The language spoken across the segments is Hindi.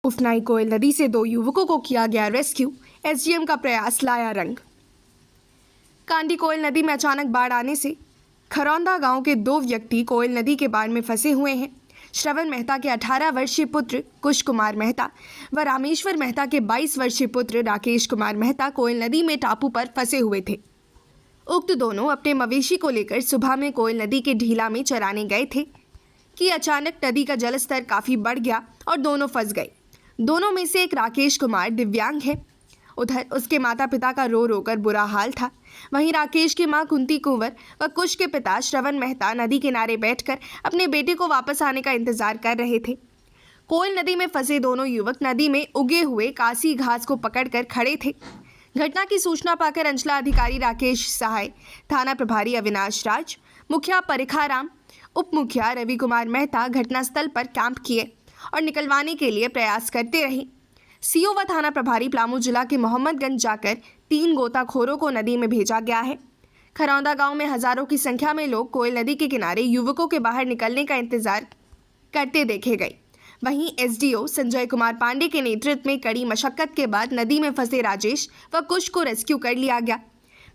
उफनाई कोयल नदी से 2 युवकों को किया गया रेस्क्यू। एसडीएम का प्रयास लाया रंग। कांडी कोयल नदी में अचानक बाढ़ आने से खरौंदा गांव के 2 व्यक्ति कोयल नदी के बाढ़ में फंसे हुए हैं। श्रवण मेहता के 18 वर्षीय पुत्र कुश कुमार मेहता व रामेश्वर मेहता के 22 वर्षीय पुत्र राकेश कुमार मेहता कोयल नदी में टापू पर फंसे हुए थे। उक्त दोनों अपने मवेशी को लेकर सुबह में कोयल नदी के ढीला में चराने गए थे कि अचानक नदी का जलस्तर काफ़ी बढ़ गया और दोनों फंस गए। दोनों में से एक राकेश कुमार दिव्यांग है। उधर उसके माता पिता का रो रो कर बुरा हाल था। वहीं राकेश की मां कुंती कुंवर व कुश के पिता श्रवण मेहता नदी किनारे बैठकर अपने बेटे को वापस आने का इंतजार कर रहे थे। कोयल नदी में फंसे दोनों युवक नदी में उगे हुए कासी घास को पकड़कर खड़े थे। घटना की सूचना पाकर अंचला अधिकारी राकेश सहाय, थाना प्रभारी अविनाश राज, मुखिया परिखाराम, उप मुखिया रवि कुमार मेहता घटनास्थल पर कैंप किए और निकलवाने के लिए प्रयास करते रहे। सीओ व थाना प्रभारी पलामू जिला के मोहम्मदगंज जाकर 3 गोताखोरों को नदी में भेजा गया है। खरौंदा गांव में हजारों की संख्या में लोग कोयल नदी के किनारे युवकों के बाहर निकलने का इंतजार करते देखे गए। वहीं एसडीओ संजय कुमार पांडे के नेतृत्व में कड़ी मशक्कत के बाद नदी में फंसे राजेश व कुश को रेस्क्यू कर लिया गया।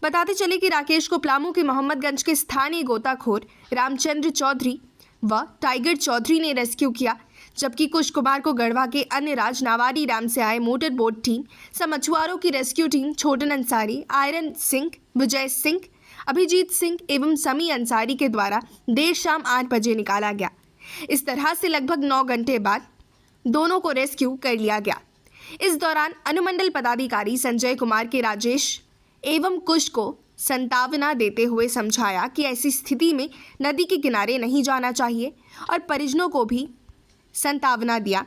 बताते चले कि राकेश को पलामू के मोहम्मदगंज के स्थानीय गोताखोर रामचंद्र चौधरी व टाइगर चौधरी ने रेस्क्यू किया, जबकि कुश कुमार को गढ़वा के अन्य राज नावारी राम से आए मोटर बोट टीम, मछुआरों की रेस्क्यू टीम छोटन अंसारी, आयरन सिंह, विजय सिंह, अभिजीत सिंह एवं समी अंसारी के द्वारा देर शाम 8 बजे निकाला गया। इस तरह से लगभग 9 घंटे बाद दोनों को रेस्क्यू कर लिया गया। इस दौरान अनुमंडल पदाधिकारी संजय कुमार के राजेश एवं कुश को संतावना देते हुए समझाया कि ऐसी स्थिति में नदी के किनारे नहीं जाना चाहिए और परिजनों को भी संतावना दिया।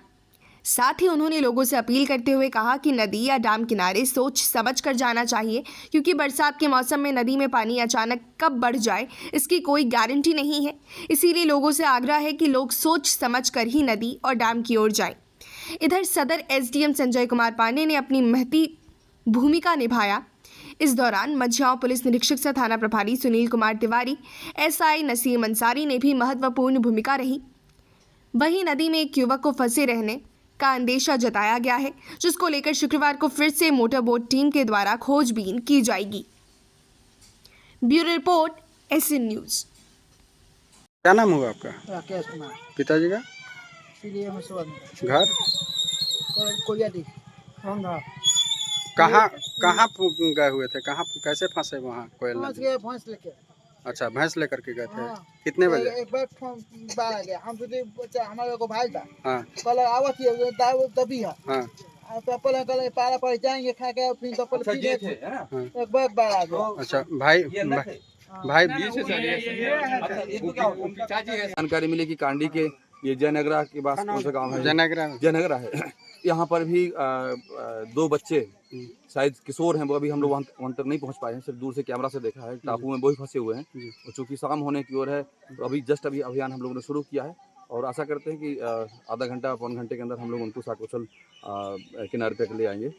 साथ ही उन्होंने लोगों से अपील करते हुए कहा कि नदी या डैम किनारे सोच समझ कर जाना चाहिए, क्योंकि बरसात के मौसम में नदी में पानी अचानक कब बढ़ जाए इसकी कोई गारंटी नहीं है। इसीलिए लोगों से आग्रह है कि लोग सोच समझ कर ही नदी और डैम की ओर जाएं। इधर सदर एसडीएम संजय कुमार पांडे ने अपनी महती भूमिका निभाया। इस दौरान मझियाओं पुलिस निरीक्षक से थाना प्रभारी सुनील कुमार तिवारी, एसआई नसीम अंसारी ने भी महत्वपूर्ण भूमिका रही। वहीं नदी में एक युवक को फंसे रहने का अंदेशा जताया गया है, जिसको लेकर शुक्रवार को फिर से मोटर बोट टीम के द्वारा खोजबीन की जाएगी। Bureau report, SN news. क्या नाम हुआ आपका? राकेश कुमार। पिताजी का घर कहाँ कहाँ गए हुए थे? कहाँ कैसे फंसे वहाँ कोयल नदी? भैंस लेके। अच्छा, भैंस लेकर के गए थे। हाँ। कितने बजे? एक बार बाहर गया, हम तो हमारे को भाई था। हाँ कल आवत ही दबी है। हाँ पपल कल पारा पर जाएंगे खा के फिर पपल पीने थे। एक बार बाहर आ गया। अच्छा, भाई जानकारी मिली कि कांडी के ये जयनगरा के पास कौन सा गाँव है? जयनगरा है। यहाँ पर भी 2 बच्चे शायद किशोर हैं, वो अभी हम लोग वहाँ तक नहीं पहुँच पाए हैं, सिर्फ दूर से कैमरा से देखा है। टापू में वो ही फंसे हुए हैं और चूँकि शाम होने की ओर है तो अभी अभियान हम लोगों ने शुरू किया है और आशा करते हैं कि आधा घंटा पौन घंटे के अंदर हम लोग उनको साकुशल किनारे तक ले आएंगे।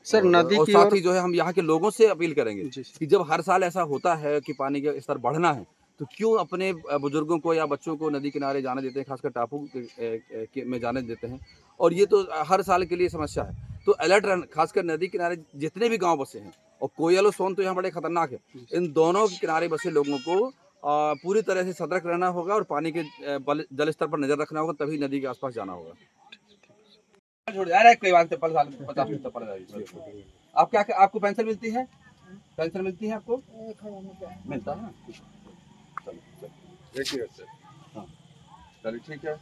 सर नदी और की साथ ही जो है हम यहाँ के लोगों से अपील करेंगे कि जब हर साल ऐसा होता है कि पानी का स्तर बढ़ना है तो क्यों अपने बुजुर्गों को या बच्चों को नदी किनारे जाने देते हैं, खासकर टापू में जाने देते हैं। और ये तो हर साल के लिए समस्या है, तो अलर्ट रहना, खासकर नदी किनारे जितने भी गांव बसे हैं और कोयल और सोन तो यहाँ बड़े खतरनाक है। इन दोनों के किनारे बसे लोगों को पूरी तरह से सतर्क रहना होगा और पानी के जल स्तर पर नजर रखना होगा, तभी नदी के आसपास जाना होगा। कोई बात आप क्या आपको पेंशन मिलती है? पेंशन मिलती है आपको? मिलता है ना? चलिए हाँ चलिए ठीक है।